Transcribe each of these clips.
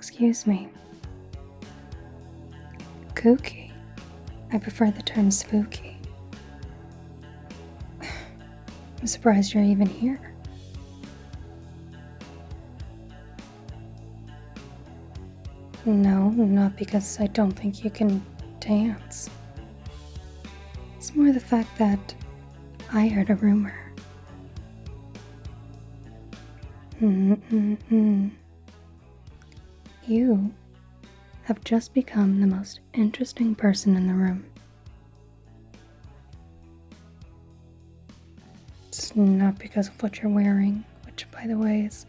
Excuse me. Kooky. I prefer the term spooky. I'm surprised you're even here. No, not because I don't think you can dance. It's more the fact that I heard a rumor. You have just become the most interesting person in the room. It's not because of what you're wearing, which, by the way, is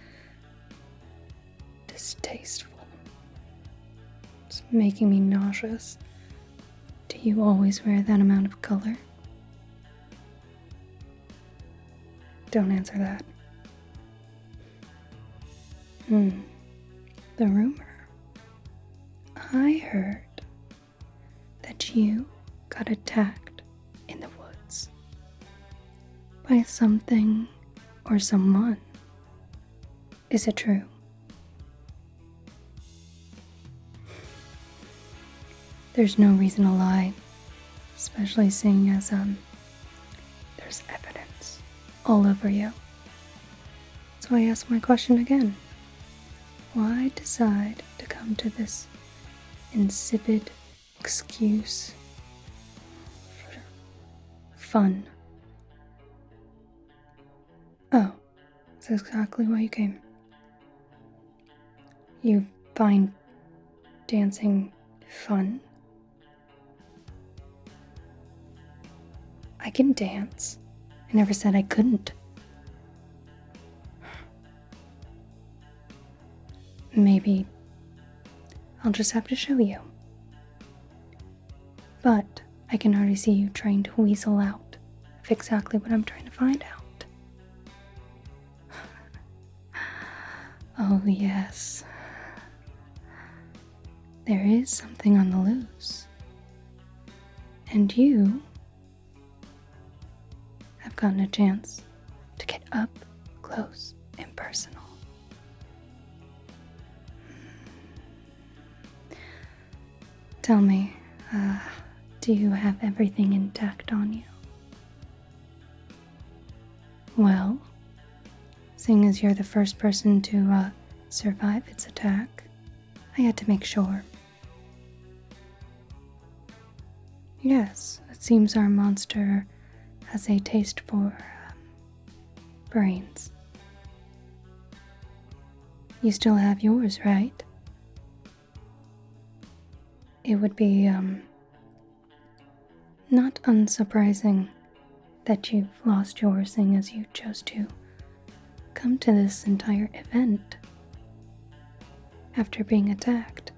distasteful. It's making me nauseous. Do you always wear that amount of color? Don't answer that. The rumor. I heard that you got attacked in the woods by something or someone. Is it true? There's no reason to lie, especially seeing as there's evidence all over you. So I ask my question again. Why decide to come to this insipid excuse for fun? Oh, that's exactly why you came. You find dancing fun? I can dance. I never said I couldn't. Maybe I'll just have to show you. But I can already see you trying to weasel out of exactly what I'm trying to find out. Oh yes. There is something on the loose. And you have gotten a chance to get up close and personal. Tell me, do you have everything intact on you? Well, seeing as you're the first person to survive its attack, I had to make sure. Yes, it seems our monster has a taste for brains. You still have yours, right? It would be not unsurprising that you've lost yours, seeing as you chose to come to this entire event after being attacked.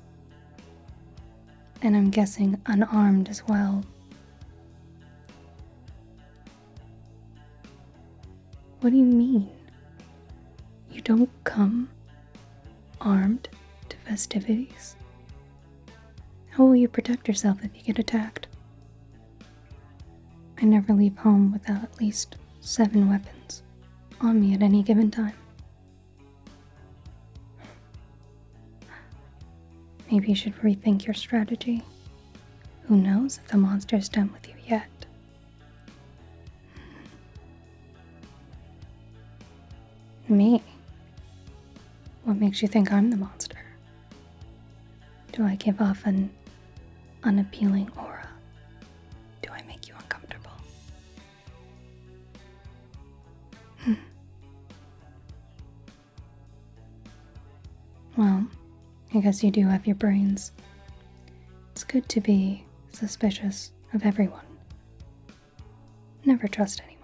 And I'm guessing unarmed as well. What do you mean? You don't come armed to festivities? How will you protect yourself if you get attacked? I never leave home without at least 7 weapons on me at any given time. Maybe you should rethink your strategy. Who knows if the monster's done with you yet? Me? What makes you think I'm the monster? Do I give off an unappealing aura? Do I make you uncomfortable? Well, I guess you do have your brains. It's good to be suspicious of everyone. Never trust anyone.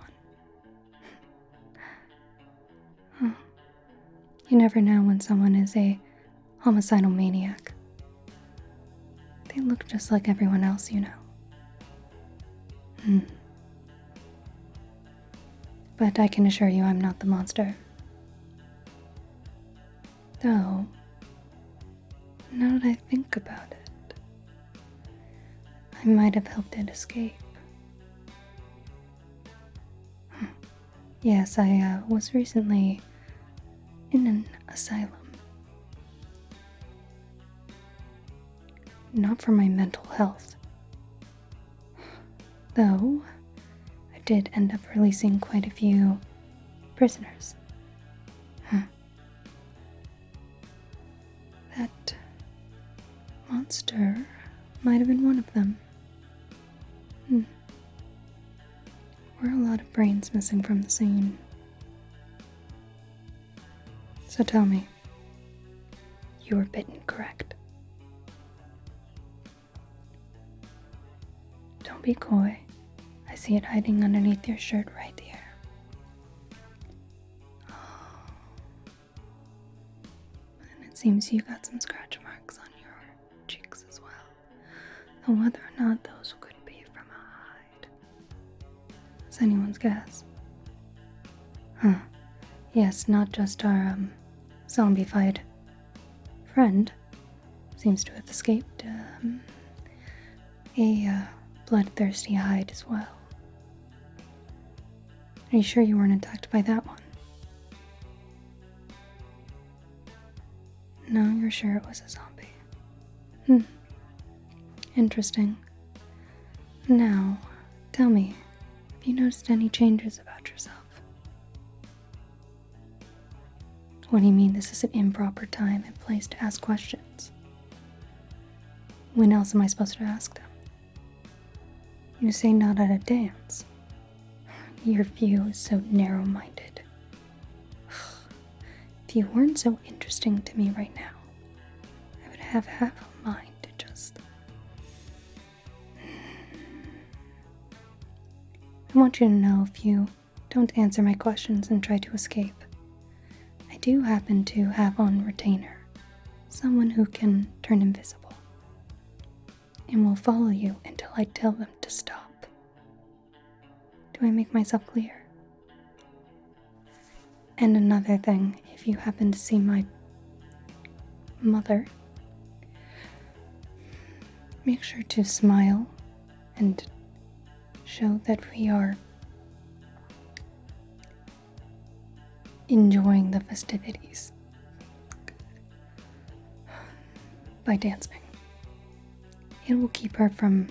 You never know when someone is a homicidal maniac. They look just like everyone else, you know. But I can assure you I'm not the monster. Though, now that I think about it, I might have helped it escape. Yes, I was recently in an asylum. not for my mental health. Though, I did end up releasing quite a few prisoners. That monster might have been one of them. Were a lot of brains missing from the scene. So tell me, you were bitten, correct? Don't be coy. I see it hiding underneath your shirt right here. And it seems you got some scratch marks on your cheeks as well. And whether or not those could be from a hide is anyone's guess. Yes, not just our zombified friend seems to have escaped a bloodthirsty hide as well. Are you sure you weren't attacked by that one? No, you're sure it was a zombie. Interesting. Now, tell me, have you noticed any changes about yourself? What do you mean this is an improper time and place to ask questions? When else am I supposed to ask them? You say not at a dance. Your view is so narrow-minded. If you weren't so interesting to me right now, I would have half a mind to just... I want you to know if you don't answer my questions and try to escape. I do happen to have on retainer someone who can turn invisible and will follow you until I tell them to stop. Do I make myself clear? And another thing, if you happen to see my mother, make sure to smile and show that we are enjoying the festivities by dancing. It will keep her from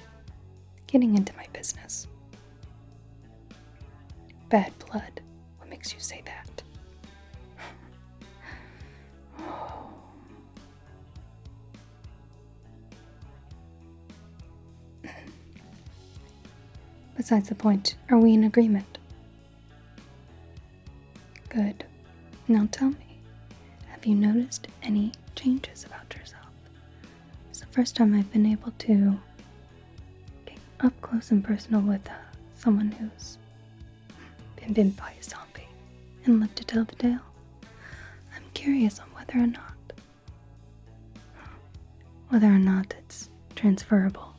getting into my business. Bad blood. What makes you say that? Besides the point, are we in agreement? Good. Now tell me, have you noticed any changes about yourself? It's the first time I've been able to get up close and personal with someone who's been bitten by a zombie and lived to tell the tale. I'm curious on whether or not it's transferable.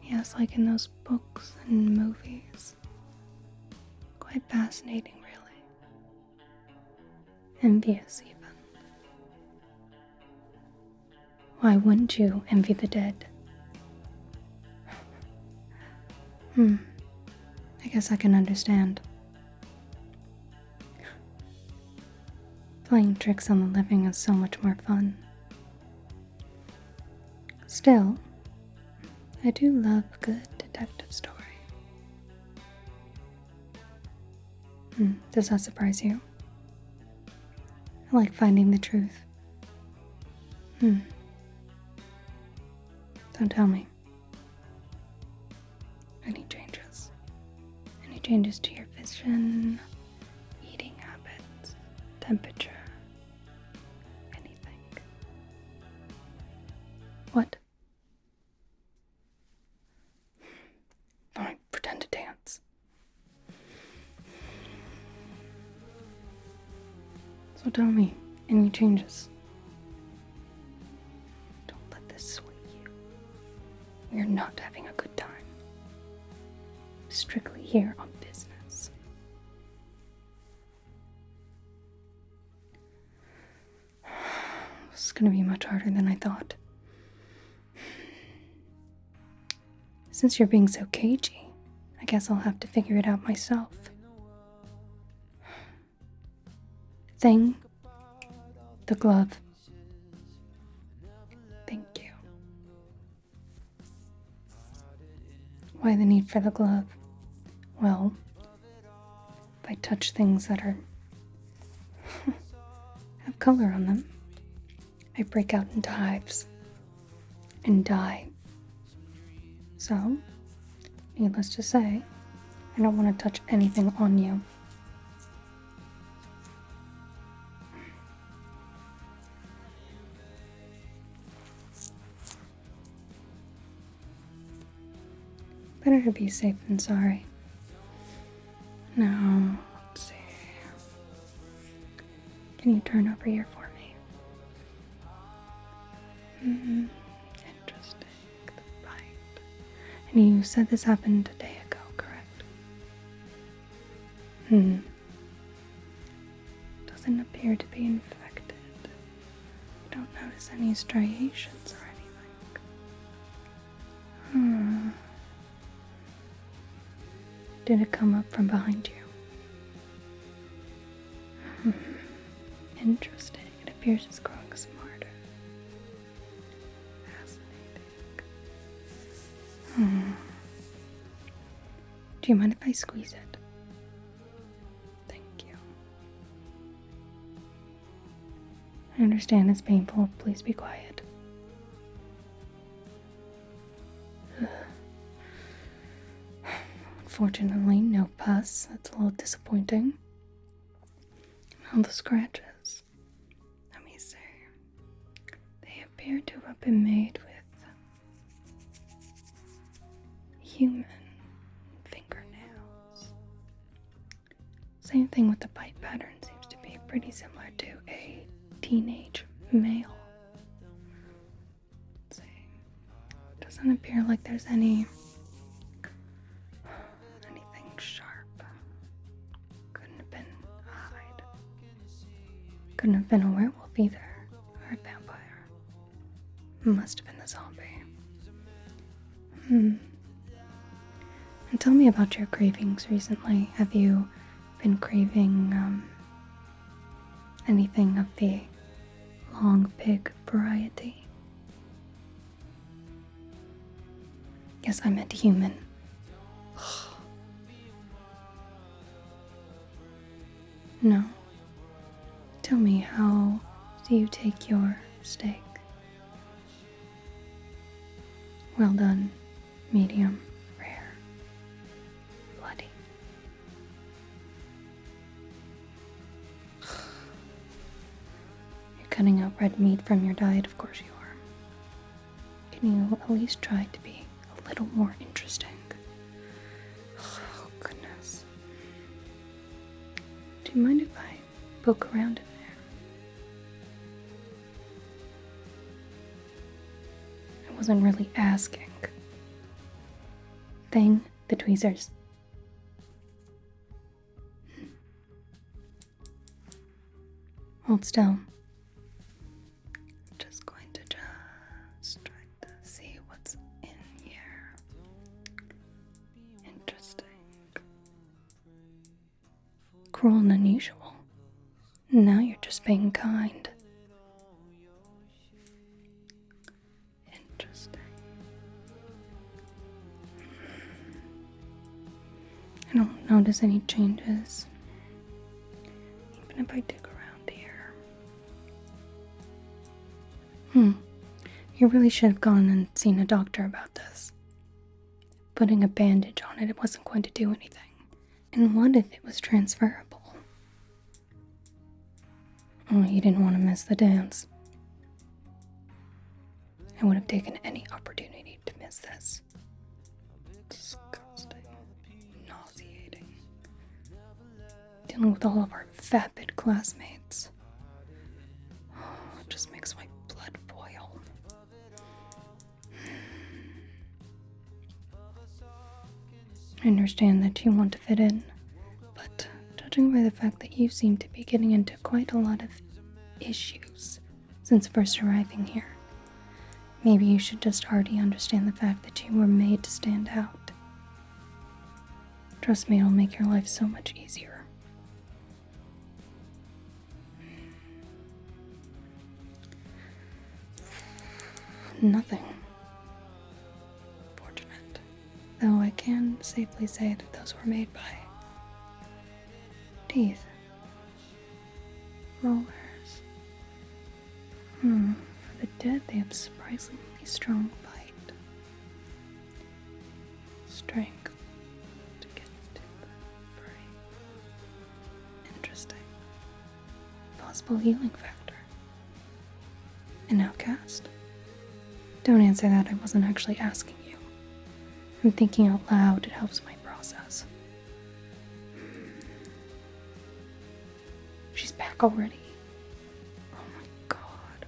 Yes, like in those books and movies. Quite fascinating, really. Envious, even. Why wouldn't you envy the dead? I guess I can understand. Playing tricks on the living is so much more fun. Still, I do love a good detective story. Does that surprise you? I like finding the truth. Don't tell me. Any changes? Any changes to your vision, eating habits, temperature, anything? What? Fine, pretend to dance. So tell me, any changes? Don't let this sway you. We're not having a good time. Strictly here on business. This is gonna be much harder than I thought. Since you're being so cagey, I guess I'll have to figure it out myself. Thing, the glove. Why the need for the glove? Well, if I touch things that are have color on them, I break out into hives and die. So, needless to say, I don't want to touch anything on you. Better to be safe than sorry. Now, let's see. Can you turn over here for me? Interesting. The bite. And you said this happened a day ago, correct? Doesn't appear to be infected. I don't notice any striations or anything. Did it come up from behind you? Interesting. It appears it's growing smarter. Fascinating. Do you mind if I squeeze it? Thank you. I understand it's painful. Please be quiet. Unfortunately, no pus. That's a little disappointing. Now the scratches. Let me see. They appear to have been made with human fingernails. Same thing with the bite pattern. Seems to be pretty similar to a teenage male. Let's see. Doesn't appear like there's anything sharp. Couldn't have been a hide. Couldn't have been a werewolf either, or a vampire. Must have been the zombie. And tell me about your cravings recently. Have you been craving anything of the long pig variety? Yes, I meant human. No. Tell me, how do you take your steak? Well done, medium, rare, bloody. You're cutting out red meat from your diet, of course you are. Can you at least try to be a little more interesting? Oh, goodness. Do you mind if I poke around in there? I wasn't really asking. Thing, the tweezers. Hold still. Just going to just try to see what's in here. Interesting. Cruel and unusual. Now you're just being kind. Interesting. I don't notice any changes. Even if I dig around here. You really should have gone and seen a doctor about this. Putting a bandage on it wasn't going to do anything. And what if it was transferable? Oh, you didn't want to miss the dance. I would have taken any opportunity to miss this. Disgusting. Nauseating. Dealing with all of our vapid classmates. Oh, it just makes my blood boil. I understand that you want to fit in, but judging by the fact that you seem to be getting into quite a lot of issues since first arriving here, maybe you should just already understand the fact that you were made to stand out. Trust me, it'll make your life so much easier. Nothing. Fortunate. Though I I can safely say that those were made by teeth. Molars. For the dead, they have surprisingly strong bite. Strength to get to the prey. Interesting. Possible healing factor. An outcast? Don't answer that, I wasn't actually asking you. I'm thinking out loud, it helps my process. She's back already. Oh my god.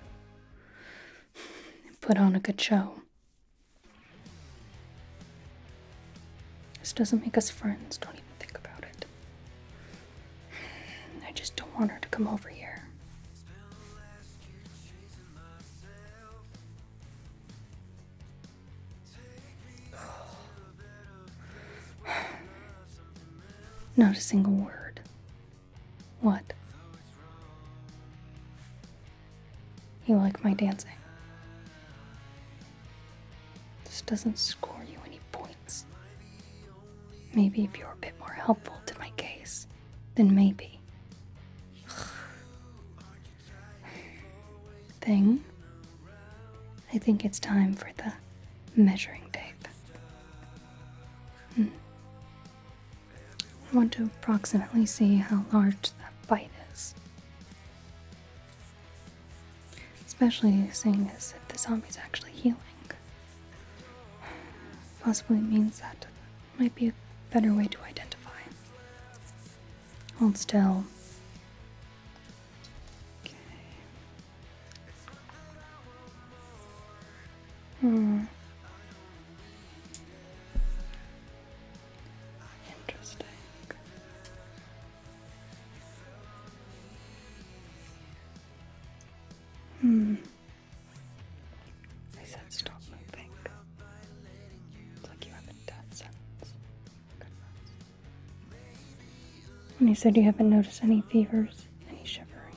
Put on a good show. This doesn't make us friends, don't even think about it. I just don't want her to come over here. Not a single word. What? You like my dancing? This doesn't score you any points. Maybe if you're a bit more helpful to my case, then maybe. Thing? I think it's time for the measuring tape. I want to approximately see how large that bite is. Especially seeing as if the zombie's actually healing. Possibly means that might be a better way to identify. Hold still. Okay. Interesting. I said stop moving. It's like you have a death sentence. Goodness. And you said you haven't noticed any fevers, any shivering.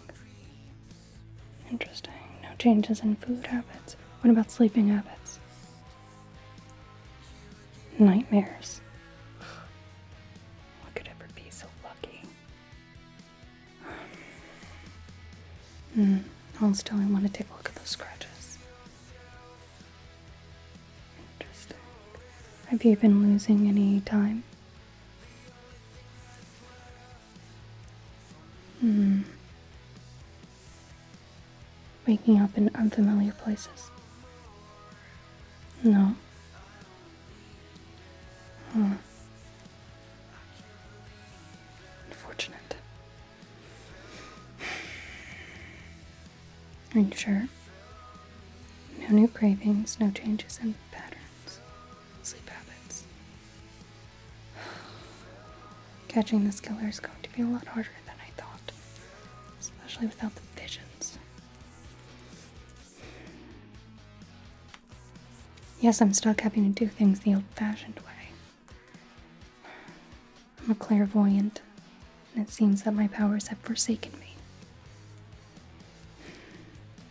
Interesting. No changes in food habits. What about sleeping habits? Nightmares. I could ever be so lucky. Hold still, I want to take a look at those scratches. Interesting. Have you been losing any time? Waking up in unfamiliar places? No. Unfortunate. Are you sure? No new cravings, no changes in patterns, sleep habits. Catching this killer is going to be a lot harder than I thought, especially without the visions. Yes, I'm stuck having to do things the old-fashioned way. I'm a clairvoyant, and it seems that my powers have forsaken me.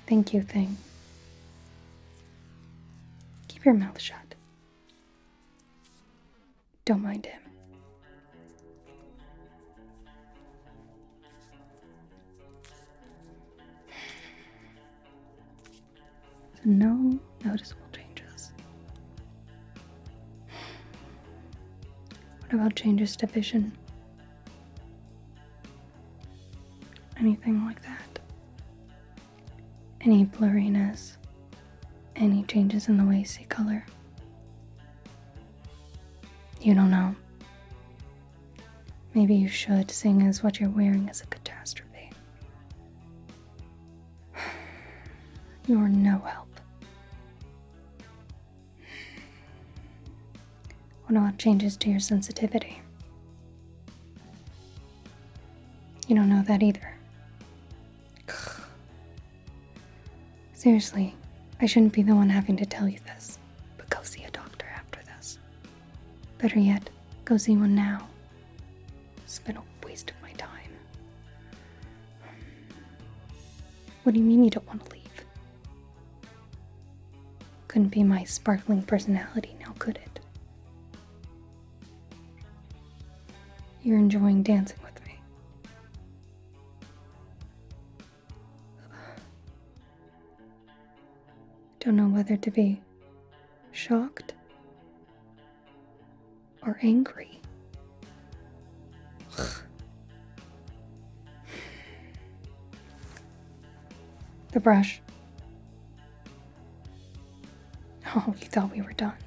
Thank you, Thing. Keep your mouth shut. Don't mind him. So no noticeable changes. What about changes to vision? Anything like that? Any blurriness? Any changes in the way you see color? You don't know. Maybe you should, seeing as what you're wearing is a catastrophe. You're no help. What about changes to your sensitivity? You don't know that either. Seriously, I shouldn't be the one having to tell you this, but go see a doctor after this. Better yet, go see one now. It's been a waste of my time. What do you mean you don't want to leave? Couldn't be my sparkling personality now, could it? you're enjoying dancing with me. Don't know whether to be shocked or angry. The brush. Oh, you thought we were done.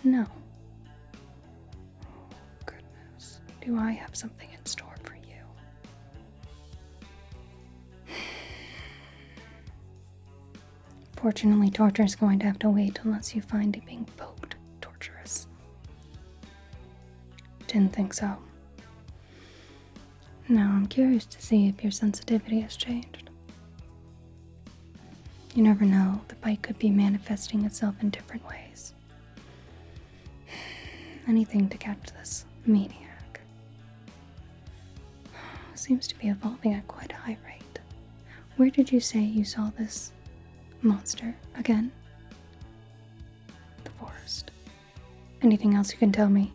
No. Oh, goodness. Do I have something in store for you? Fortunately, torture is going to have to wait unless you find it being poked torturous. Didn't think so. Now, I'm curious to see if your sensitivity has changed. You never know, the bite could be manifesting itself in different ways. Anything to catch this maniac. Seems to be evolving at quite a high rate. Where did you say you saw this monster again? The forest. Anything else you can tell me?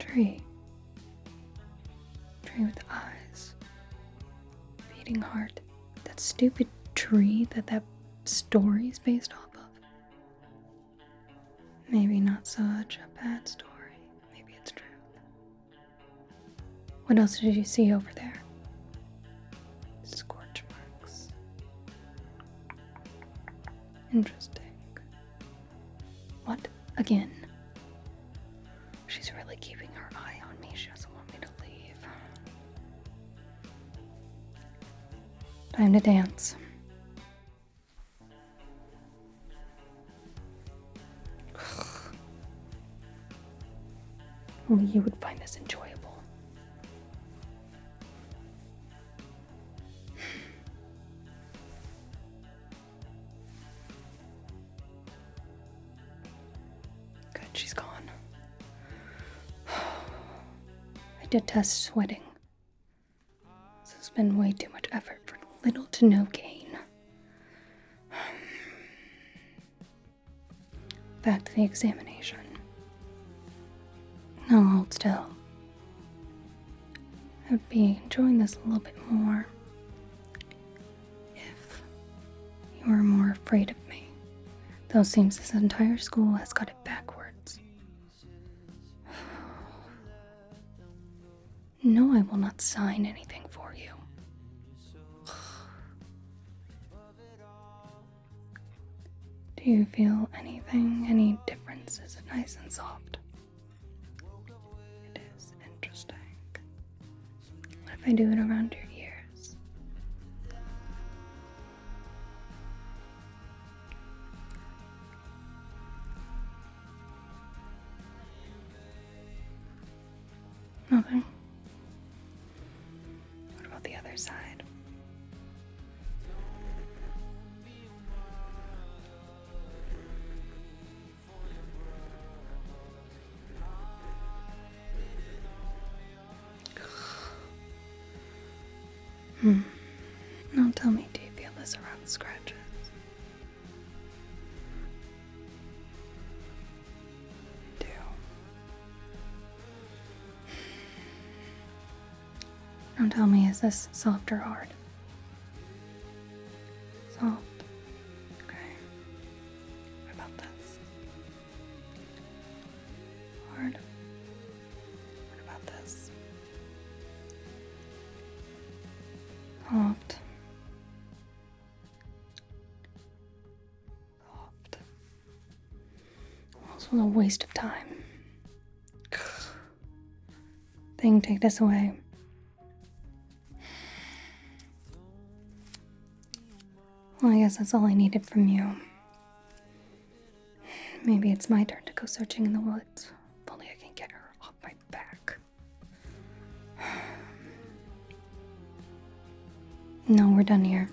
Tree. Tree with eyes. Beating heart. That stupid tree that story's based off of. Maybe not such a bad story. Maybe it's true. What else did you see over there? Scorch marks. Interesting. What? Again? She's really keeping her eye on me. She doesn't want me to leave. Time to dance. Only you would find this enjoyable. Good, she's gone. I detest sweating. This has been way too much effort for little to no gain. Back to the examination. No, hold still. I would be enjoying this a little bit more if you were more afraid of me. Though it seems this entire school has got it backwards. No, I will not sign anything for you. Do you feel anything? Any difference? Is it nice and soft? It is interesting. What if I do it around your ears? Nothing. What about the other side? Now tell me, do you feel this around the scratches? I do. Now tell me, is this soft or hard? Soft. Okay. What about this? Hard. What about this? Soft. Soft. This was a waste of time. Thing, take this away. Well, I guess that's all I needed from you. Maybe it's my turn to go searching in the woods. If only I can get her off my back. No, we're done here.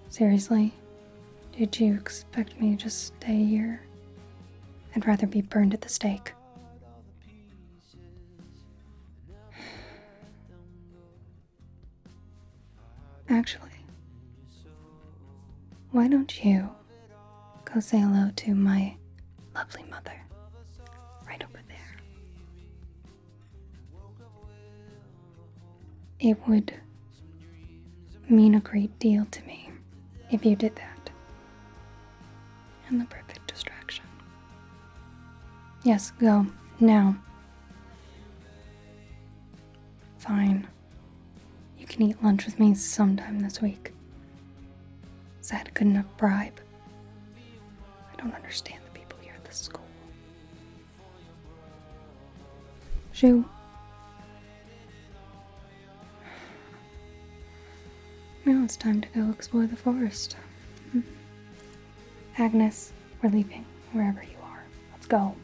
Seriously? Did you expect me to just stay here? I'd rather be burned at the stake. Actually, why don't you go say hello to my lovely mother right over there? It would mean a great deal to me if you did that. And the perfect distraction. Yes, go, now. Fine. You can eat lunch with me sometime this week. Is that a good enough bribe? I don't understand the people here at the school. Shoo. Now it's time to go explore the forest. Agnes, we're leaving wherever you are. Let's go.